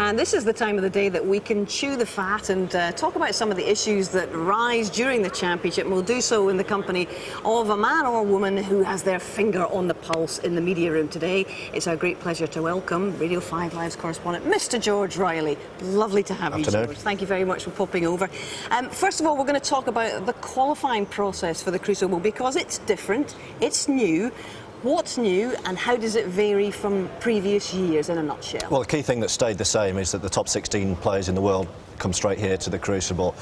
And this is the time of the day that we can chew the fat and talk about some of the issues that rise during the championship. And we'll do so in the company of a man or woman who has their finger on the pulse in the media room today. It's our great pleasure to welcome Radio 5 Live's correspondent, Mr. George Riley. Lovely to have you, George. Thank you very much for popping over. First of all, we're going to talk about the qualifying process for the Crucible because it's different, it's new. What's new and how does it vary from previous years in a nutshell? Well, the key thing that stayed the same is that the top 16 players in the world come straight here to the Crucible.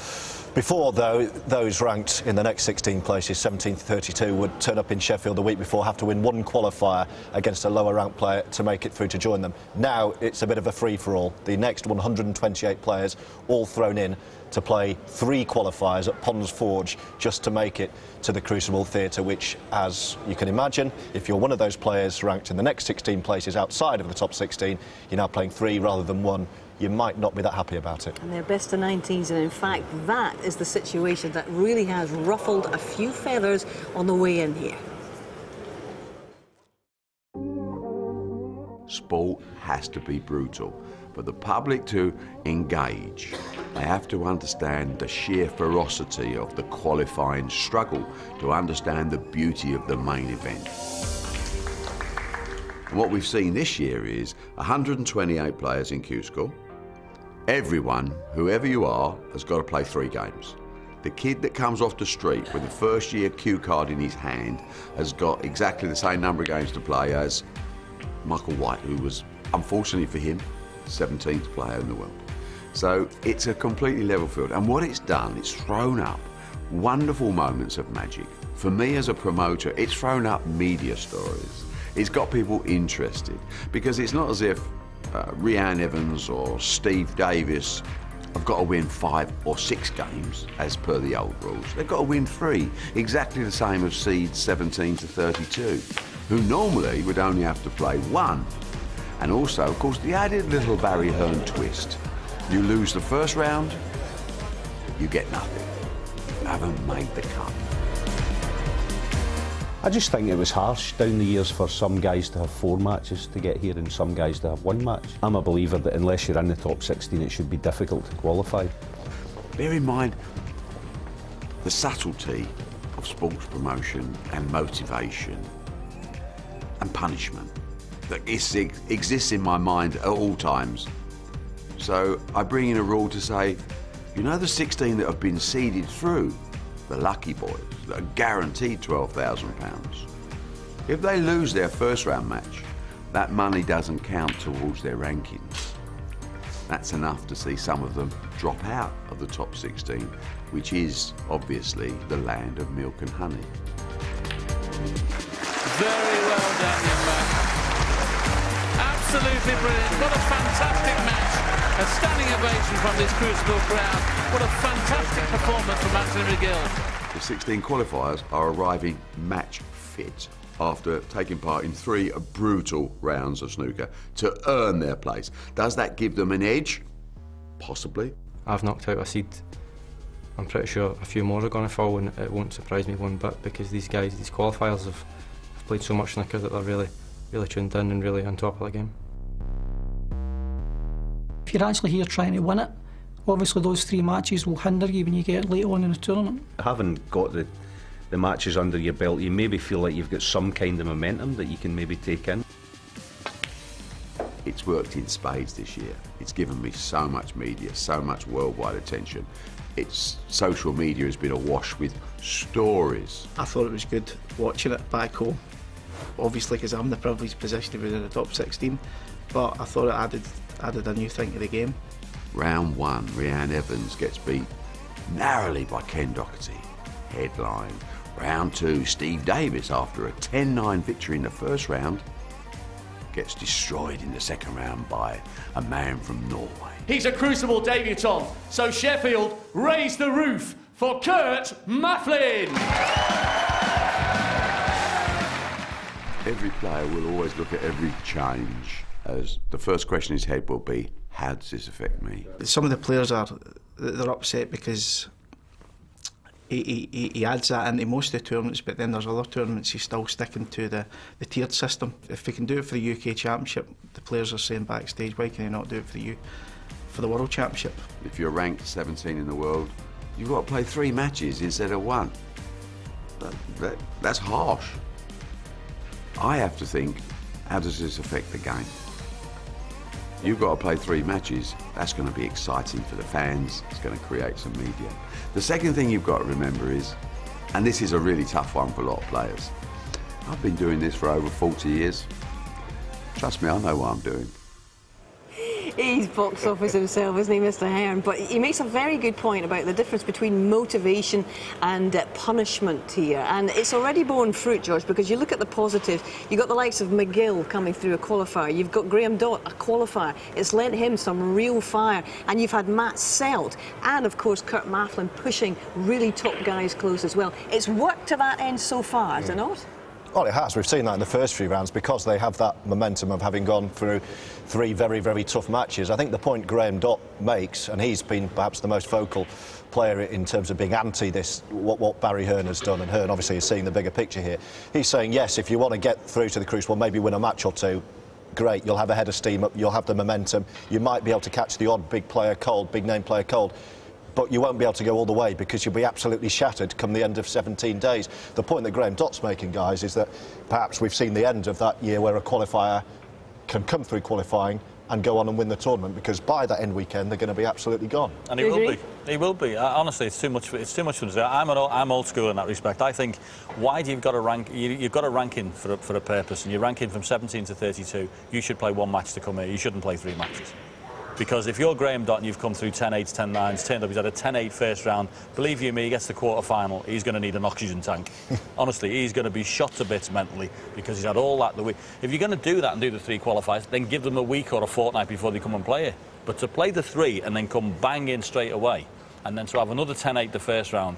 Before, though, those ranked in the next 16 places, 17 to 32, would turn up in Sheffield the week before, have to win one qualifier against a lower-ranked player to make it through to join them. Now it's a bit of a free-for-all. The next 128 players all thrown in to play 3 qualifiers at Ponds Forge just to make it to the Crucible Theatre, which, as you can imagine, if you're one of those players ranked in the next 16 places outside of the top 16, you're now playing 3 rather than 1. You might not be that happy about it. And they're best of 19s, and in fact that is the situation that really has ruffled a few feathers on the way in here. Sport has to be brutal. For the public to engage, they have to understand the sheer ferocity of the qualifying struggle, to understand the beauty of the main event. And what we've seen this year is 128 players in Q School. Everyone, whoever you are, has got to play 3 games. The kid that comes off the street with the first year cue card in his hand has got exactly the same number of games to play as Michael White, who was, unfortunately for him, 17th player in the world. So it's a completely level field. And what it's done, it's thrown up wonderful moments of magic. For me as a promoter, it's thrown up media stories. It's got people interested because it's not as if Rhiannon Evans or Steve Davis have got to win 5 or 6 games as per the old rules. They've got to win 3, exactly the same as seeds 17 to 32, who normally would only have to play 1. And also, of course, the added little Barry Hearn twist. You lose the first round, you get nothing. You haven't made the cut. I just think it was harsh down the years for some guys to have 4 matches to get here and some guys to have 1 match. I'm a believer that unless you're in the top 16, it should be difficult to qualify. Bear in mind the subtlety of sports promotion and motivation and punishment that exists in my mind at all times. So I bring in a rule to say, you know the 16 that have been seeded through, the lucky boys, that are guaranteed £12,000. If they lose their first round match, that money doesn't count towards their rankings. That's enough to see some of them drop out of the top 16, which is obviously the land of milk and honey. Very well done, young man. Absolutely brilliant. What a fantastic match. A standing ovation from this Crucible crowd. What a fantastic performance from Anthony McGill. The 16 qualifiers are arriving match fit after taking part in 3 brutal rounds of snooker to earn their place. Does that give them an edge? Possibly. I've knocked out a seed. I'm pretty sure a few more are going to fall, and it won't surprise me one bit because these guys, these qualifiers, have played so much snooker that they're really tuned in and really on top of the game. If you're actually here trying to win it, obviously those 3 matches will hinder you when you get late on in the tournament. Having got the matches under your belt, you maybe feel like you've got some kind of momentum that you can maybe take in. It's worked in spades this year. It's given me so much media, so much worldwide attention. Social media has been awash with stories. I thought it was good watching it back home, obviously because I'm in the privileged position to be in the top 16, but I thought it added a new thing to the game. Round 1, Rhiannon Evans gets beat narrowly by Ken Doherty. Headline. Round 2, Steve Davis, after a 10-9 victory in the first round, gets destroyed in the second round by a man from Norway. He's a Crucible debutant, so Sheffield raise the roof for Kurt Mafflin. Every player will always look at every change as the first question in his head will be, how does this affect me? Some of the players they're upset because he adds that into most of the tournaments, but then there's other tournaments he's still sticking to the tiered system. If he can do it for the UK Championship, the players are saying backstage, why can he not do it for the for the World Championship. If you're ranked 17 in the world, you've got to play 3 matches instead of 1. That's harsh. I have to think, how does this affect the game? You've got to play 3 matches. That's going to be exciting for the fans. It's going to create some media. The second thing you've got to remember is, and this is a really tough one for a lot of players, I've been doing this for over 40 years. Trust me, I know what I'm doing. He's box office himself, isn't he, Mr. Hearn? But he makes a very good point about the difference between motivation and punishment here. And it's already borne fruit, George, because you look at the positives. You've got the likes of McGill coming through a qualifier. You've got Graham Dott, a qualifier. It's lent him some real fire. And you've had Matt Selt and, of course, Kurt Maflin pushing really top guys close as well. It's worked to that end so far, has it not? Well, it has. We've seen that in the first few rounds because they have that momentum of having gone through 3 very, very tough matches. I think the point Graham Dott makes, and he's been perhaps the most vocal player in terms of being anti this, what Barry Hearn has done, and Hearn obviously is seeing the bigger picture here. He's saying, yes, if you want to get through to the Crucible, maybe win a match or 2, great, you'll have a head of steam up, you'll have the momentum, you might be able to catch the odd big player cold, big name player cold, but you won't be able to go all the way because you'll be absolutely shattered come the end of 17 days. The point that Graham Dott's making, guys, is that perhaps we've seen the end of that year where a qualifier can come through qualifying and go on and win the tournament, because by that end weekend they're going to be absolutely gone. And he will be. He will be. Honestly, it's too much. It's too much for us. I'm old school in that respect. I think why do you've got to rank? You've got to rank in for a purpose, and you're ranking from 17 to 32. You should play 1 match to come here. You shouldn't play 3 matches. Because if you're Graham Dott and you've come through 10-8s, 10-9s, turned up, he's had a 10-8 first round, believe you me, he gets to the quarter-final, he's going to need an oxygen tank. Honestly, he's going to be shot to bits mentally because he's had all that the week. If you're going to do that and do the 3 qualifiers, then give them a week or a fortnight before they come and play it. But to play the 3 and then come bang in straight away, and then to have another 10-8 the first round,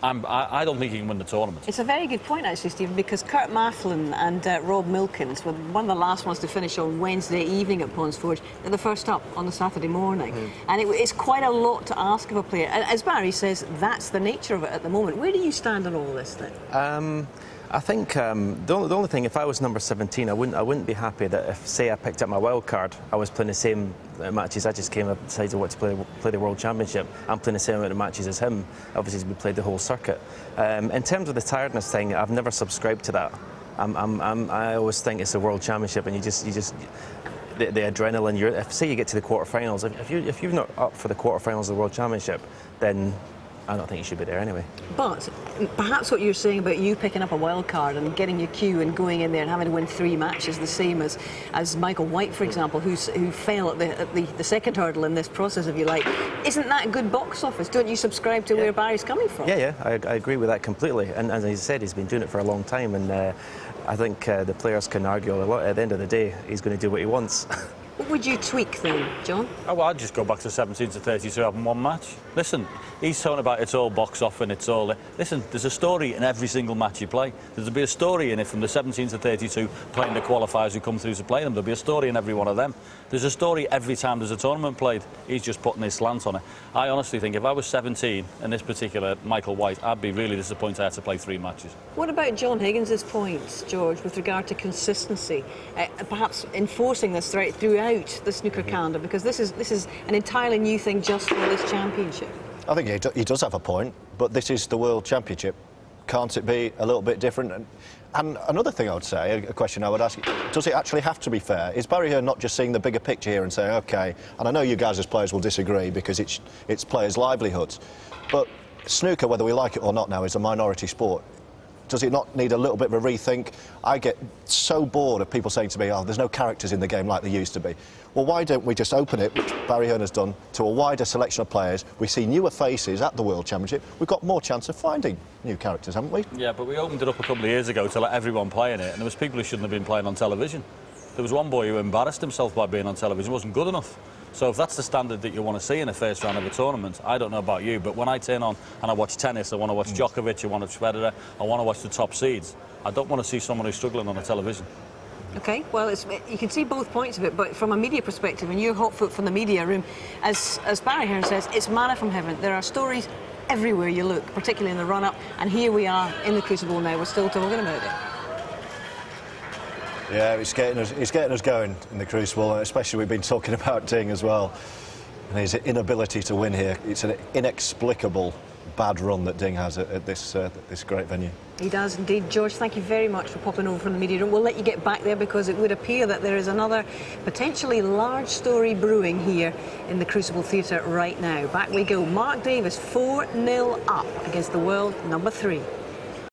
I don't think he can win the tournament. It's a very good point, actually, Stephen, because Kurt Maflin and Rob Milkins were one of the last ones to finish on Wednesday evening at Ponds Forge. They're the first up on the Saturday morning. And it's quite a lot to ask of a player. As Barry says, that's the nature of it at the moment. Where do you stand on all this, then? I think the only thing, if I was number 17, I wouldn't be happy that if, say, I picked up my wild card, I was playing the same matches. I just came up and decided what to play the World Championship. I'm playing the same amount of matches as him. Obviously, we played the whole circuit. In terms of the tiredness thing, I've never subscribed to that. I always think it's a World Championship, and you just the adrenaline. If say you get to the quarterfinals, if you're not up for the quarterfinals of the World Championship, then I don't think you should be there anyway. But perhaps what you're saying about you picking up a wild card and getting your cue and going in there and having to win 3 matches, the same as Michael White, for example, who fell at the second hurdle in this process, if you like. Isn't that good box office? Don't you subscribe to where Barry's coming from? Yeah, I agree with that completely. And as he said, he's been doing it for a long time, and I think the players can argue a lot. At the end of the day, he's going to do what he wants. What would you tweak then, John? Oh, well, I'd just go back to 17 to 32, having 1 match. Listen, he's talking about it's all box off and it's all... Listen, there's a story in every single match you play. There'll be a story in it from the 17 to 32 playing the qualifiers who come through to play them. There'll be a story in every one of them. There's a story every time there's a tournament played. He's just putting his slant on it. I honestly think if I was 17 in this particular Michael White, I'd be really disappointed I had to play 3 matches. What about John Higgins' points, George, with regard to consistency? Perhaps enforcing this throughout the snooker calendar, because this is an entirely new thing just for this championship. I think he does have a point, but this is the World Championship. Can't it be a little bit different? And another thing I would say, a question I would ask, does it actually have to be fair? Is Barry Hearn not just seeing the bigger picture here and saying, OK, and I know you guys as players will disagree because it's players' livelihoods, but snooker, whether we like it or not now, is a minority sport. Does it not need a little bit of a rethink? I get so bored of people saying to me, oh, there's no characters in the game like there used to be. Well, why don't we just open it, which Barry Hearn has done, to a wider selection of players? We see newer faces at the World Championship. We've got more chance of finding new characters, haven't we? Yeah, but we opened it up a couple of years ago to let everyone play in it, and there was people who shouldn't have been playing on television. There was one boy who embarrassed himself by being on television. It wasn't good enough. So if that's the standard that you want to see in a first round of a tournament, I don't know about you, but when I turn on and I watch tennis, I want to watch Djokovic, I want to watch Federer, I want to watch the top seeds. I don't want to see someone who's struggling on a television. OK, well, you can see both points of it, but from a media perspective, and you're hot foot from the media room, as Barry Hearn says, it's manna from heaven. There are stories everywhere you look, particularly in the run-up, and here we are in the Crucible now. We're still talking about it. Yeah, it's getting us going in the Crucible, and especially we've been talking about Ding as well. And his inability to win here, it's an inexplicable bad run that Ding has at this great venue. He does indeed. George, thank you very much for popping over from the media room. We'll let you get back there because it would appear that there is another potentially large story brewing here in the Crucible Theatre right now. Back we go. Mark Davis 4-0 up against the world number 3.